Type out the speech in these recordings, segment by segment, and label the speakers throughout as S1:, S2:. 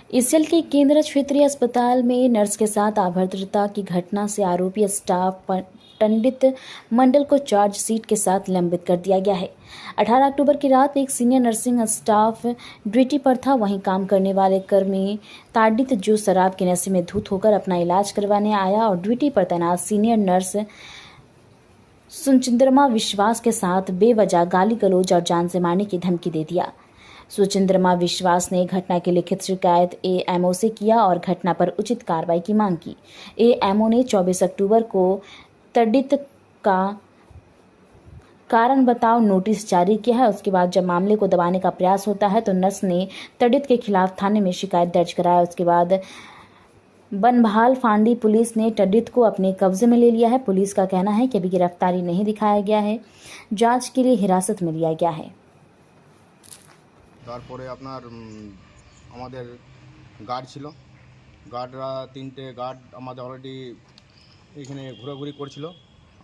S1: इससेल के केंद्र क्षेत्रीय अस्पताल में नर्स के साथ अभद्रता की घटना से आरोपी स्टाफ पंडित मंडल को चार्जशीट के साथ निलंबित कर दिया गया है। 18 अक्टूबर की रात एक सीनियर नर्सिंग स्टाफ ड्यूटी पर था। वहीं काम करने वाले कर्मी ताडित जो शराब के नशे में धुत होकर अपना इलाज करवाने आया और ड्यूटी पर तैनात सीनियर नर्स सुचंद्रमा विश्वास के साथ बेवजह गाली गलौज और जान से मारने की धमकी दे दिया। सुचंद्रमा विश्वास ने घटना की लिखित शिकायत एएमओ से किया और घटना पर उचित कार्रवाई की मांग की। एएमओ ने 24 अक्टूबर को तड़ित का कारण बताओ नोटिस जारी किया है। उसके बाद जब मामले को दबाने का प्रयास होता है तो नर्स ने तड़ित के खिलाफ थाने में शिकायत दर्ज कराया। उसके बाद बनभाल फांडी पुलिस ने तड़ित को अपने कब्जे में ले लिया है। पुलिस का कहना है कि अभी गिरफ्तारी नहीं दिखाया गया है, जांच के लिए हिरासत में लिया गया है।
S2: তারপরে আপনার আমাদের গার্ড ছিল, গার্ডরা 3টে গার্ড আমাদের অলরেডি এখানে ঘোরাঘুরি করছিল।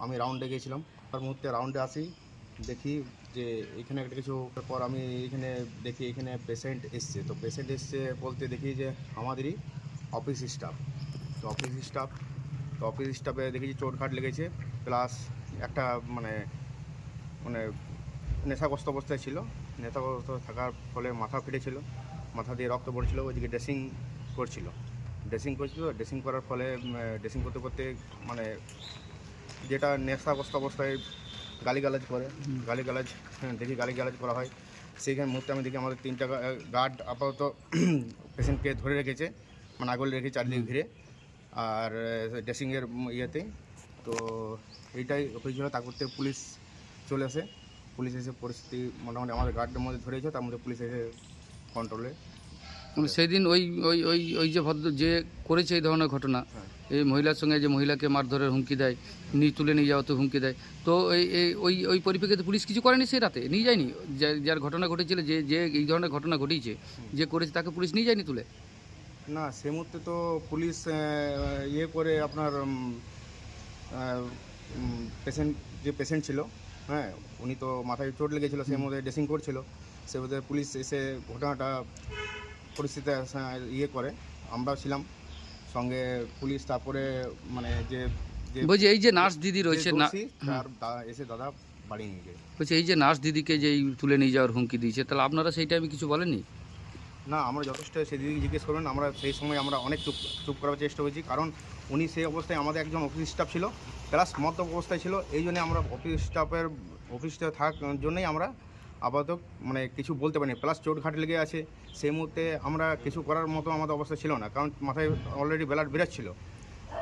S2: আমি রাউন্ডে গিয়েছিলাম, তার মুহূর্তে রাউন্ডে আসি, দেখি যে এখানে একটা কিছু পর আমি এখানে দেখি এখানে পেশেন্ট এসছে। তো পেশেন্ট এসছে বলতে দেখি যে আমাদেরই অফিস স্টাফ। তো অফিস স্টাফে দেখেছি চোটঘাট লেগেছে, প্লাস একটা মানে মানে নেশাগ্রস্ত অবস্থায় ছিল। নেশাগ্রস্ত থাকার ফলে মাথা ফেটেছিল, মাথা দিয়ে রক্ত পড়ছিল। ওইদিকে ড্রেসিং করছিল। ড্রেসিং করার ফলে ড্রেসিং করতে করতে মানে যেটা নেশাগ্রস্ত অবস্থায় গালিগালাজ করে, দেখি গালিগালাজ করা হয়। সেইখানে মুহূর্তে আমি দেখি আমাদের 3টা গার্ড আপাতত পেশেন্টকে ধরে রেখেছে, মানে আগলে রেখে চারদিকে ঘিরে, আর ড্রেসিংয়ের ইয়েতে। তো এইটাই হয়েছিল। তারপর পুলিশ চলে আসে। পুলিশ এসে পরিস্থিতি মোটামুটি আমাদের গার্ডের মধ্যে ধরেছে, তার মধ্যে পুলিশ এসে কন্ট্রোলে।
S3: সেই দিন ওই ওই ওই ওই যে ভদ্র যে করেছে এই ধরনের ঘটনা, এই মহিলার সঙ্গে যে মহিলাকে মারধরের হুমকি দেয়, তুলে নিয়ে যাওয়াতে হুমকি দেয়, তো ওই ওই পরিপ্রেক্ষিতে পুলিশ কিছু করেনি? সেই রাতে নিয়ে যায়নি? যার ঘটনা ঘটেছিল, যে যে এই ধরনের ঘটনা ঘটিয়েছে, যে করেছে, তাকে পুলিশ নিয়ে যায়নি তুলে?
S2: না, সে মুহূর্তে তো পুলিশ ইয়ে করে আপনার যে পেশেন্ট ছিল, হ্যাঁ, উনি তো মাথায় চোট লেগেছিল, সেই মধ্যে ড্রেসিং করছিল। সে মধ্যে পুলিশ এসে ঘটনাটা পরিস্থিতি ইয়ে করে, আমরাও ছিলাম সঙ্গে পুলিশ। তারপরে মানে যে
S3: বলছি এই যে নার্স দিদি রয়েছে না,
S2: তার এসে দাদা বাড়ি নিয়ে যায়।
S3: বলছি এই যে নার্স দিদিকে যে তুলে নিয়ে যাওয়ার হুমকি দিয়েছে, তাহলে আপনারা সেই টাইমে কিছু বলেননি?
S2: না, আমরা যথেষ্ট সেই দিদিকে জিজ্ঞেস করবেন, আমরা সেই সময় আমরা অনেক চুপ করার চেষ্টা করেছি, কারণ উনি সেই অবস্থায় আমাদের একজন অফিস স্টাফ ছিল, প্লাস মদ্যপ অবস্থায় ছিল। এই জন্যে আমরা অফিসটা থাকার জন্যই আমরা আপাতত মানে কিছু বলতে পারিনি। প্লাস চোটঘাট লেগে আছে, সেই মুহূর্তে আমরা কিছু করার মতো আমাদের অবস্থা ছিল না, কারণ মাথায় অলরেডি ব্লাড বেরোচ্ছিল।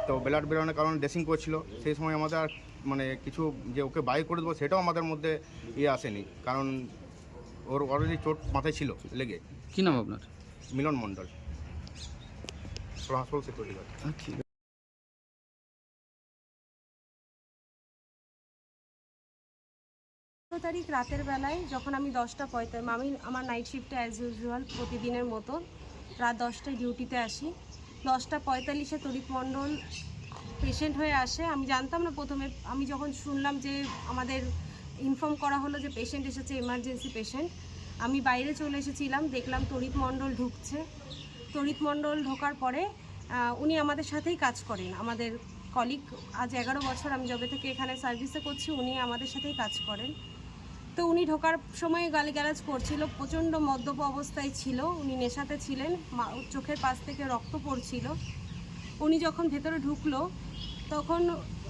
S2: তো ব্লাড বেরোনোর কারণে ড্রেসিং করছিল। সেই সময় আমাদের আর মানে কিছু যে ওকে বাই করে দেবো সেটাও আমাদের মধ্যে আসেনি, কারণ ওর অলরেডি চোট মাথায় ছিল লেগে।
S3: কী নাম আপনার?
S2: মিলন মণ্ডল, ট্রান্সপোর্ট সিকিউরিটি গার্ড।
S3: আচ্ছা।
S4: তারিখ রাতের বেলায় যখন আমি 10:45, আমি আমার নাইট শিফটে অ্যাজ ইউজুয়াল প্রতিদিনের মতো রাত 10টায় ডিউটিতে আসি। 10:45-এ তরিক মণ্ডল পেশেন্ট হয়ে আসে। আমি জানতাম না প্রথমে, আমি যখন শুনলাম যে আমাদের ইনফর্ম করা হলো যে পেশেন্ট এসেছে, এমার্জেন্সি পেশেন্ট, আমি বাইরে চলে এসেছিলাম, দেখলাম তরিক মণ্ডল ঢুকছে। তরিক মণ্ডল ঢোকার পরে উনি আমাদের সাথেই কাজ করেন, আমাদের কলিগ। আজ 11 বছর আমি যবে থেকে এখানে সার্ভিসে করছি, উনি আমাদের সাথেই কাজ করেন। তো উনি ঢোকার সময় গালিগালাজ করছিল, প্রচণ্ড মদ্যপ অবস্থায় ছিল, উনি নেশাতে ছিলেন, চোখের পাশ থেকে রক্ত পড়ছিল। উনি যখন ভেতরে ঢুকলো তখন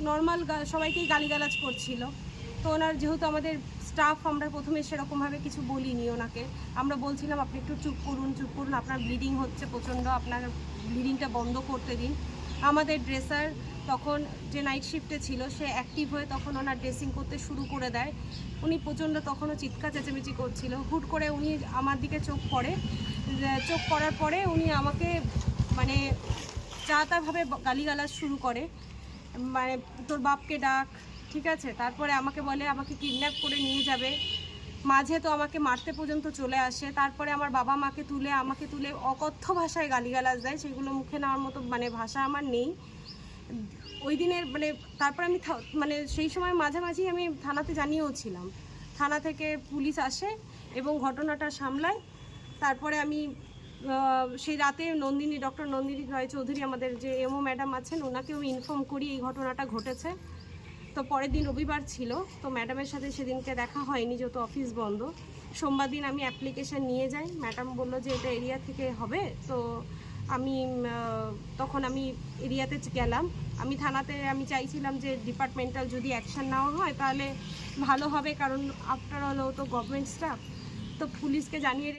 S4: নর্মাল সবাইকেই গালিগালাজ করছিল। তো ওনার যেহেতু আমাদের স্টাফ, আমরা প্রথমে সেরকমভাবে কিছু বলিনি ওনাকে। আমরা বলছিলাম আপনি একটু চুপ করুন, আপনার ব্লিডিং হচ্ছে প্রচণ্ড, আপনার ব্লিডিংটা বন্ধ করতে দিন। আমাদের ড্রেসার তখন যে নাইট শিফটে ছিল সে অ্যাক্টিভ হয়ে তখন ওনার ড্রেসিং করতে শুরু করে দেয়। উনি প্রচণ্ড তখনও চিৎকার চেঁচামেচি করছিল। হুট করে উনি আমার দিকে চোখ পড়ার পরে উনি আমাকে মানে যা তাভাবে গালিগালাজ শুরু করে, মানে তোর বাপকে ডাক, ঠিক আছে। তারপরে আমাকে বলে আমাকে কিডন্যাপ করে নিয়ে যাবে, মাঝে তো আমাকে মারতে পর্যন্ত চলে আসে। তারপরে আমার বাবা মাকে আমাকে তুলে অকথ্য ভাষায় গালিগালাজ দেয়, সেগুলো মুখে নেওয়ার মতো মানে ভাষা আমার নেই ওই দিনের। মানে তারপর আমি মানে সেই সময় মাঝামাঝি আমি থানাতে জানিয়েও ছিলাম, থানা থেকে পুলিশ আসে এবং ঘটনাটা সামলায়। তারপরে আমি সেই রাতে ডক্টর নন্দিনী রায়চৌধুরী আমাদের যে এমও ম্যাডাম আছেন ওনাকেও ইনফর্ম করি এই ঘটনাটা ঘটেছে। তো পরের দিন রবিবার ছিল, তো ম্যাডামের সাথে সেদিনকে দেখা হয়নি যেহেতু অফিস বন্ধ। সোমবার দিন আমি অ্যাপ্লিকেশান নিয়ে যাই, ম্যাডাম বললো যে এটা এরিয়া থেকে হবে। তো তখন আমি এরিয়াতে গেলাম। আমি থানাতে চাইছিলাম যে ডিপার্টমেন্টাল যদি অ্যাকশান নেওয়া হয় তাহলে ভালো হবে, কারণ আফটার অল ও তো গভর্নমেন্ট স্টাফ। তো পুলিশকে জানিয়ে